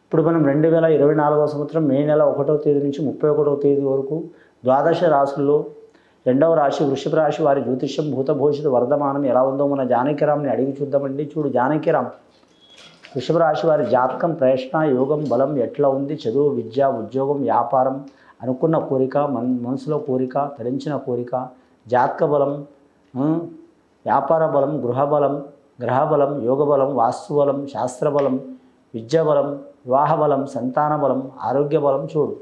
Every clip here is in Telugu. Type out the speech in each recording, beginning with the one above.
ఇప్పుడు మనం 2024వ సంవత్సరం మే నెల 1వ తేదీ నుంచి 31వ తేదీ వరకు ద్వాదశ రాశుల్లో రెండవ రాశి వృషభ రాశి వారి జ్యోతిష్యం భూతభవిష్యత్తు వర్ధమానం ఎలా ఉందో మన జానకిరామ్ని అడిగి చూద్దామండి. చూడు జానకిరామ్, వృషభ రాశి వారి జాతకం ప్రయత్న యోగం బలం ఎట్లా ఉంది? చదువు, విద్య, ఉద్యోగం, వ్యాపారం, అనుకున్న కోరిక, మనసులో కోరిక, తరించిన కోరిక, జాతక బలం, వ్యాపార బలం, గృహ బలం, గ్రహ బలం, యోగ బలం, వాస్తు బలం, శాస్త్ర బలం, విద్య బలం, వివాహ బలం, సంతాన బలం, ఆరోగ్య బలం చూడు.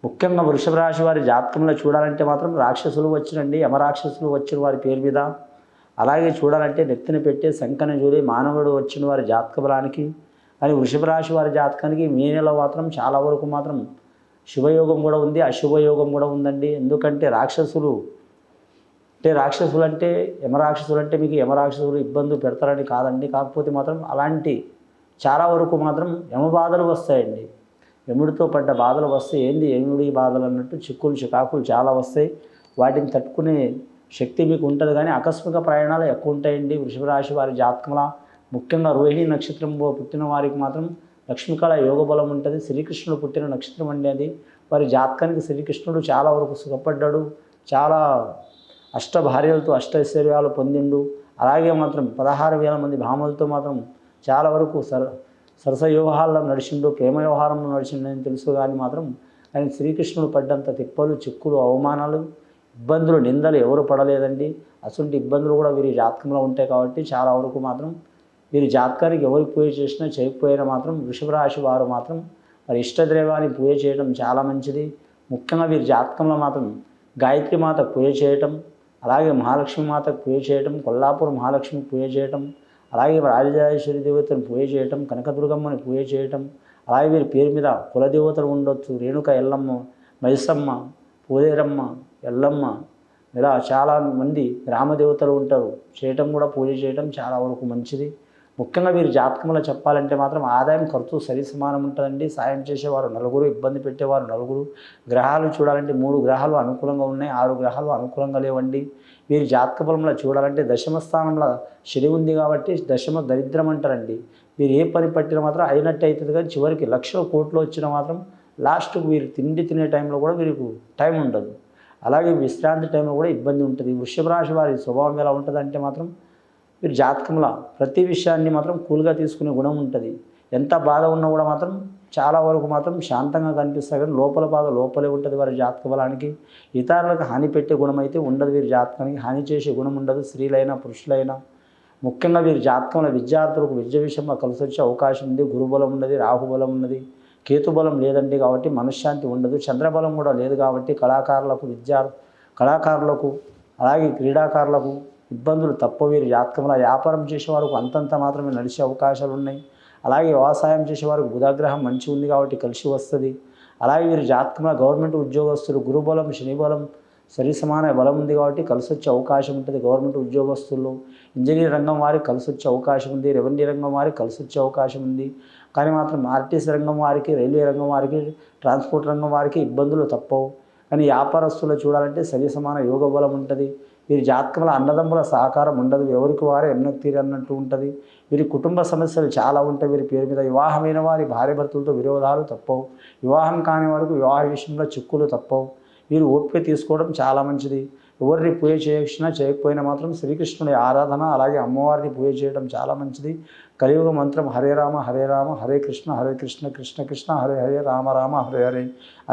ముఖ్యంగా వృషభ రాశి వారి జాతకంలో చూడాలంటే మాత్రం రాక్షసులు వచ్చినండి, యమరాక్షసులు వచ్చిన వారి పేరు మీద. అలాగే చూడాలంటే నెత్తిన పెట్టే శంకన జూలి మానవుడు వచ్చిన వారి జాతక బలానికి. కానీ వృషభ రాశి వారి జాతకానికి మే నెల మాత్రం చాలా వరకు మాత్రం శుభయోగం కూడా ఉంది, అశుభయోగం కూడా ఉందండి. ఎందుకంటే రాక్షసులు అంటే యమరాక్షసులు అంటే మీకు యమరాక్షసులు ఇబ్బందులు పెడతారని కాదండి. కాకపోతే మాత్రం అలాంటి చాలా వరకు మాత్రం యమబాధలు వస్తాయండి. యముడితో పడ్డ బాధలు వస్తాయి. ఏంది యముడి బాధలు అన్నట్టు చిక్కులు చికాకులు చాలా వస్తాయి. వాటిని తట్టుకునే శక్తి మీకు ఉంటుంది. కానీ ఆకస్మిక ప్రయాణాలు ఎక్కువ ఉంటాయండి వృషభ రాశి వారి జాతకంలో. ముఖ్యంగా రోహిణి నక్షత్రంలో పుట్టిన వారికి మాత్రం లక్ష్మీకళ యోగ బలం ఉంటుంది. శ్రీకృష్ణుడు పుట్టిన నక్షత్రం అండి అది. వారి జాతకానికి శ్రీకృష్ణుడు చాలా వరకు సుఖపడ్డాడు, చాలా అష్టభార్యలతో అష్టైశ్వర్యాలు పొందిండు. అలాగే మాత్రం 16,000 మంది భామలతో మాత్రం చాలా వరకు సరస వ్యవహారంలో నడిచిండు, ప్రేమ వ్యవహారంలో నడిచిండని తెలుసు. కానీ మాత్రం ఆయన శ్రీకృష్ణుడు పడ్డంత తిప్పలు, చిక్కులు, అవమానాలు, ఇబ్బందులు, నిందలు ఎవరు పడలేదండి. అటువంటి ఇబ్బందులు కూడా వీరి జాతకంలో ఉంటాయి. కాబట్టి చాలా వరకు మాత్రం వీరి జాతకానికి ఎవరికి పూజ చేసినా చేయకపోయినా మాత్రం వృషభ రాశి వారు మాత్రం వారి ఇష్టదైవాన్ని పూజ చేయడం చాలా మంచిది. ముఖ్యంగా వీరి జాతకంలో మాత్రం గాయత్రి మాత పూజ చేయటం, అలాగే మహాలక్ష్మి మాతకు పూజ చేయటం, కొల్లాపూర్ మహాలక్ష్మి పూజ చేయటం, అలాగే రాజరాజేశ్వరి దేవతను పూజ చేయటం, కనకదుర్గమ్మని పూజ చేయటం. అలాగే వీరి పేరు మీద కులదేవతలు ఉండొచ్చు. రేణుక ఎల్లమ్మ, మైసమ్మ, పోలేరమ్మ, ఎల్లమ్మ, ఇలా చాలామంది గ్రామదేవతలు ఉంటారు. చేయటం కూడా పూజ చేయటం చాలా వరకు మంచిది. ముఖ్యంగా వీరి జాతకంలో చెప్పాలంటే మాత్రం ఆదాయం ఖర్చు సరి సమానం ఉంటుందండి. సాయం చేసేవారు నలుగురు, ఇబ్బంది పెట్టేవారు నలుగురు. గ్రహాలు చూడాలంటే 3 గ్రహాలు అనుకూలంగా ఉన్నాయి, 6 గ్రహాలు అనుకూలంగా లేవండి. వీరి జాతక బలంలో చూడాలంటే దశమ స్థానంలో శని ఉంది కాబట్టి దశమ దరిద్రం అంటారండి. వీరు ఏ పని పట్టినా మాత్రం అయినట్టు అవుతుంది. కానీ చివరికి లక్షల కోట్లు వచ్చినా మాత్రం లాస్ట్కు వీరు తిండి తినే టైంలో కూడా వీరికి టైం ఉండదు. అలాగే విశ్రాంతి టైంలో కూడా ఇబ్బంది ఉంటుంది. వృషభ రాశి వారి స్వభావం ఎలా ఉంటుందంటే మాత్రం వీరి జాతకంలో ప్రతి విషయాన్ని మాత్రం కూల్గా తీసుకునే గుణం ఉంటుంది. ఎంత బాధ ఉన్నా కూడా మాత్రం చాలా వరకు మాత్రం శాంతంగా కనిపిస్తారు. కానీ లోపల బాధ లోపలే ఉంటుంది వారి జాతక బలానికి. ఇతరులకు హాని పెట్టే గుణం అయితే ఉండదు వీరి జాతకానికి. హాని చేసే గుణం ఉండదు స్త్రీలైనా పురుషులైనా. ముఖ్యంగా వీరి జాతకంలో విద్యార్థులకు విద్య విషయంలో కలిసి వచ్చే అవకాశం ఉంది. గురుబలం ఉన్నది, రాహుబలం ఉన్నది, కేతుబలం లేదండి. కాబట్టి మనశ్శాంతి ఉండదు. చంద్రబలం కూడా లేదు కాబట్టి కళాకారులకు అలాగే క్రీడాకారులకు ఇబ్బందులు తప్ప. వీరి జాతకంలో వ్యాపారం చేసేవారికి అంతంత మాత్రమే నడిచే అవకాశాలు ఉన్నాయి. అలాగే వ్యవసాయం చేసేవారికి బుధగ్రహం మంచి ఉంది కాబట్టి కలిసి వస్తుంది. అలాగే వీరి జాతకంలో గవర్నమెంట్ ఉద్యోగస్తులు గురుబలం శనిబలం సరి సమాన బలం ఉంది కాబట్టి కలిసి వచ్చే అవకాశం ఉంటుంది. గవర్నమెంట్ ఉద్యోగస్తులు, ఇంజనీర్ రంగం వారికి కలిసి వచ్చే అవకాశం ఉంది. రెవెన్యూ రంగం వారికి కలిసి వచ్చే అవకాశం ఉంది. కానీ మాత్రం ఆర్టీసీ రంగం వారికి, రైల్వే రంగం వారికి, ట్రాన్స్పోర్ట్ రంగం వారికి ఇబ్బందులు తప్పవు. కానీ వ్యాపారస్తులు చూడాలంటే సరి సమాన యోగ బలం ఉంటుంది. వీరి జాతకంలో అన్నదమ్ముల సహకారం ఉండదు. ఎవరికి వారే ఎన్నకు తీరు అన్నట్టు ఉంటుంది. వీరి కుటుంబ సమస్యలు చాలా ఉంటాయి. వీరి పేరు మీద వివాహమైన వారి భార్యాభర్తలతో విరోధాలు తప్పవు. వివాహం కాని వారికి వివాహ విషయంలో చిక్కులు తప్పవు. వీరు ఓపిక తీసుకోవడం చాలా మంచిది. ఎవరిని పూజ చేసినా చేయకపోయినా మాత్రం శ్రీకృష్ణుడి ఆరాధన, అలాగే అమ్మవారిని పూజ చేయడం చాలా మంచిది. కలియుగ మంత్రం హరే రామ హరే రామ హరే కృష్ణ కృష్ణ కృష్ణ హరే హరే రామ రామ హరే హరే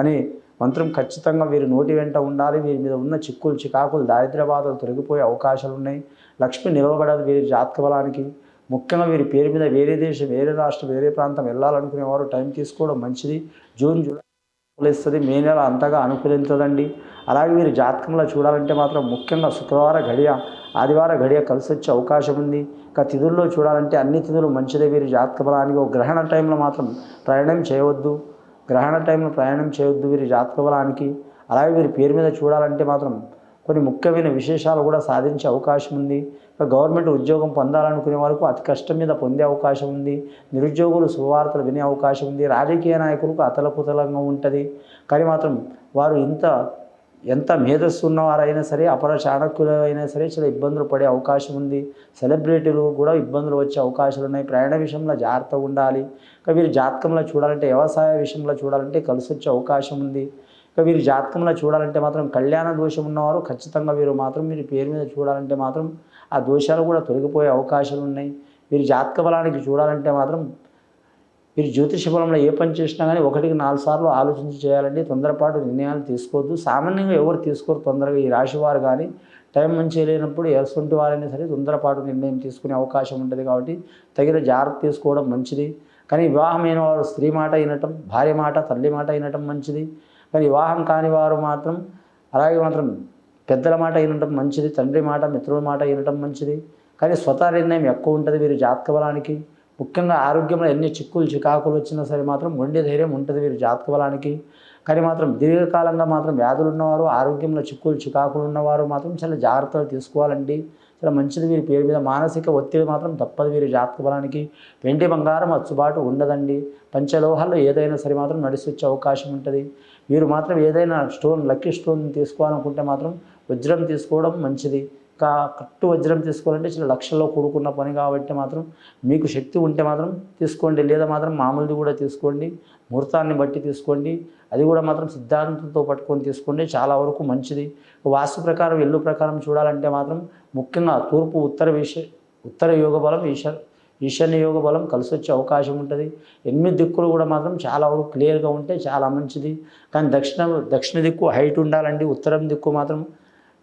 అని మంత్రం ఖచ్చితంగా వీరి నోటి వెంట ఉండాలి. వీరి మీద ఉన్న చిక్కులు చికాకులు దారిద్ర్య బాధలు తొలగిపోయే అవకాశాలు ఉన్నాయి. లక్ష్మి నిలవబడదు వీరి జాతక బలానికి. ముఖ్యంగా వీరి పేరు మీద వేరే దేశం, వేరే రాష్ట్రం, వేరే ప్రాంతం వెళ్ళాలనుకునేవారు టైం తీసుకోవడం మంచిది. జూన్ జూలై అనుకూలిస్తుంది, మే నెల అంతగా అనుకూలించదండి. అలాగే వీరి జాతకంలో చూడాలంటే మాత్రం ముఖ్యంగా శుక్రవార గడియ, ఆదివార గడియ కలిసి వచ్చే అవకాశం ఉంది. ఇక తిథుల్లో చూడాలంటే అన్ని తిథులు మంచిదే వీరి జాతక బలానికి. ఒక గ్రహణ టైంలో మాత్రం ప్రయాణం చేయవద్దు. వీరి జాతక బలానికి. అలాగే వీరి పేరు మీద చూడాలంటే మాత్రం కొన్ని ముఖ్యమైన విశేషాలు కూడా సాధించే అవకాశం ఉంది. గవర్నమెంట్ ఉద్యోగం పొందాలనుకునే వరకు అతి కష్టం మీద పొందే అవకాశం ఉంది. నిరుద్యోగులు శుభవార్తలు వినే అవకాశం ఉంది. రాజకీయ నాయకులకు అతలకుతలంగా ఉంటుంది. కానీ మాత్రం వారు ఇంత ఎంత మేధస్సు ఉన్నవారైనా సరే అపర చాణక్యులు అయినా సరే చాలా ఇబ్బందులు పడే అవకాశం ఉంది. సెలబ్రిటీలు కూడా ఇబ్బందులు వచ్చే అవకాశాలు ఉన్నాయి. ప్రయాణ విషయంలో జాగ్రత్తగా ఉండాలి. ఇంకా వీరు జాతకంలో చూడాలంటే వ్యవసాయ విషయంలో చూడాలంటే కలిసి వచ్చే అవకాశం ఉంది. ఇంకా వీరు జాతకంలో చూడాలంటే మాత్రం కళ్యాణ దోషం ఉన్నవారు ఖచ్చితంగా వీరు మాత్రం మీరు పేరు మీద చూడాలంటే మాత్రం ఆ దోషాలు కూడా తొలగిపోయే అవకాశాలు ఉన్నాయి. వీరు జాతక బలానికి చూడాలంటే మాత్రం మీరు జ్యోతిష బలంలో ఏ పని చేసినా కానీ 1కి 4 సార్లు ఆలోచించి చేయాలండి. తొందరపాటు నిర్ణయాలు తీసుకోవద్దు. సామాన్యంగా ఎవరు తీసుకోరు తొందరగా ఈ రాశివారు కానీ టైం మంచిగా లేనప్పుడు ఎటువంటి వారైనా సరే తొందరపాటు నిర్ణయం తీసుకునే అవకాశం ఉంటుంది. కాబట్టి తగిన జాగ్రత్త తీసుకోవడం మంచిది. కానీ వివాహమైన వారు స్త్రీ మాట వినటం, భార్య మాట, తల్లి మాట వినటం మంచిది. కానీ వివాహం కాని వారు మాత్రం అలాగే మాత్రం పెద్దల మాట వినటం మంచిది. తండ్రి మాట, మిత్రుల మాట వినటం మంచిది. కానీ స్వతహా నిర్ణయం ఎక్కువ ఉంటుంది వీరి జాతక బలానికి. ముఖ్యంగా ఆరోగ్యంలో ఎన్ని చిక్కులు చికాకులు వచ్చినా సరే మాత్రం మొండి ధైర్యం ఉంటుంది వీరి జాతక బలానికి. కానీ మాత్రం దీర్ఘకాలంగా మాత్రం వ్యాధులు ఉన్నవారు, ఆరోగ్యంలో చిక్కులు చికాకులు ఉన్నవారు మాత్రం చాలా జాగ్రత్తలు తీసుకోవాలండి. చాలా మంచిది. వీరి పేరు మీద మానసిక ఒత్తిడి మాత్రం తప్పదు వీరి జాతక బలానికి. వెండి బంగారం అచ్చుబాటు ఉండదండి. పంచలోహాల్లో ఏదైనా సరే మాత్రం నడిచి వచ్చే అవకాశం ఉంటుంది. వీరు మాత్రం ఏదైనా లక్కీ స్టోన్ తీసుకోవాలనుకుంటే మాత్రం వజ్రం తీసుకోవడం మంచిది. కట్టు వజ్రం తీసుకోవాలంటే చాలా లక్షల్లో కూడుకున్న పని కాబట్టి మాత్రం మీకు శక్తి ఉంటే మాత్రం తీసుకోండి. లేదా మాత్రం మామూలుది కూడా తీసుకోండి. ముహూర్తాన్ని బట్టి తీసుకోండి. అది కూడా మాత్రం సిద్ధాంతంతో పట్టుకొని తీసుకోండి. చాలా వరకు మంచిది. వాస్తు ప్రకారం ఇల్లు ప్రకారం చూడాలంటే మాత్రం ముఖ్యంగా తూర్పు ఉత్తర యోగ బలం, ఈశాన్య యోగ బలం కలిసి వచ్చే అవకాశం ఉంటుంది. 8 దిక్కులు కూడా మాత్రం చాలా వరకు క్లియర్గా ఉంటే చాలా మంచిది. కానీ దక్షిణ దిక్కు హైట్ ఉండాలండి. ఉత్తరం దిక్కు మాత్రం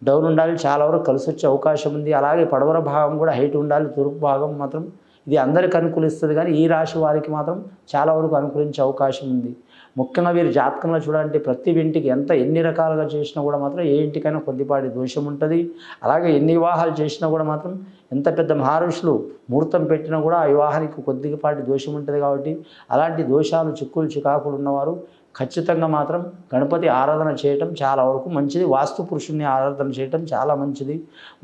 డౌన్ ఉండాలి. చాలా వరకు కలిసి వచ్చే అవకాశం ఉంది. అలాగే పడమర భాగం కూడా హైట్ ఉండాలి. తూర్పు భాగం మాత్రం ఇది అందరికి అనుకూలిస్తుంది. కానీ ఈ రాశి వారికి మాత్రం చాలా వరకు అనుకూలించే అవకాశం ఉంది. ముఖ్యంగా వీరు జాతకంలో చూడాలంటే ప్రతి ఇంటికి ఎన్ని రకాలుగా చేసినా కూడా మాత్రం ఏ ఇంటికైనా కొద్దిపాటి దోషం ఉంటుంది. అలాగే ఎన్ని వివాహాలు చేసినా కూడా మాత్రం ఎంత పెద్ద మహర్షులు ముహూర్తం పెట్టినా కూడా ఆ వివాహానికి కొద్దిపాటి దోషం ఉంటుంది. కాబట్టి అలాంటి దోషాలు, చిక్కులు చికాకులు ఉన్నవారు ఖచ్చితంగా మాత్రం గణపతి ఆరాధన చేయటం చాలా వరకు మంచిది. వాస్తు పురుషుణ్ణి ఆరాధన చేయటం చాలా మంచిది.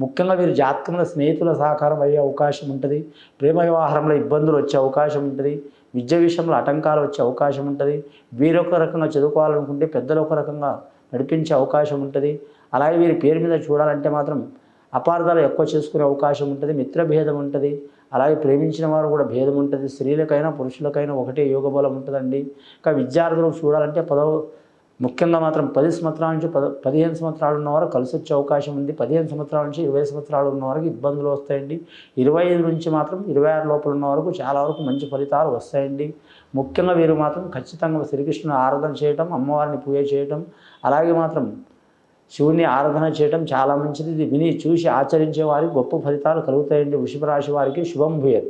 ముఖ్యంగా వీరు జాతకంలో స్నేహితుల సహకారం అయ్యే అవకాశం ఉంటుంది. ప్రేమ వ్యవహారంలో ఇబ్బందులు వచ్చే అవకాశం ఉంటుంది. విద్య విషయంలో ఆటంకాలు వచ్చే అవకాశం ఉంటుంది. వీరొక రకంగా చదువుకోవాలనుకుంటే పెద్దలు ఒక రకంగా నడిపించే అవకాశం ఉంటుంది. అలాగే వీరి పేరు మీద చూడాలంటే మాత్రం అపార్థాలు ఎక్కువ చేసుకునే అవకాశం ఉంటుంది. మిత్రభేదం ఉంటుంది. అలాగే ప్రేమించిన వారు కూడా భేదం ఉంటుంది. స్త్రీలకైనా పురుషులకైనా ఒకటే యోగ బలం ఉంటుందండి. ఇంకా విద్యార్థులకు చూడాలంటే ముఖ్యంగా మాత్రం 10 సంవత్సరాల నుంచి 15 సంవత్సరాలు ఉన్నవారు కలిసి వచ్చే అవకాశం ఉంది. 15 సంవత్సరాల నుంచి 20 సంవత్సరాలు ఉన్నవారికి ఇబ్బందులు వస్తాయండి. 25 నుంచి మాత్రం 26 లోపల ఉన్న వరకు చాలా వరకు మంచి ఫలితాలు వస్తాయండి. ముఖ్యంగా వీరు మాత్రం ఖచ్చితంగా శ్రీకృష్ణుని ఆరాధన చేయటం, అమ్మవారిని పూజ చేయటం, అలాగే మాత్రం శివుని ఆరాధన చేయటం చాలా మంచిది. ఇది విని చూసి ఆచరించే వారికి గొప్ప ఫలితాలు కలుగుతాయండి. వృషభ రాశి వారికి శుభం భూయత్.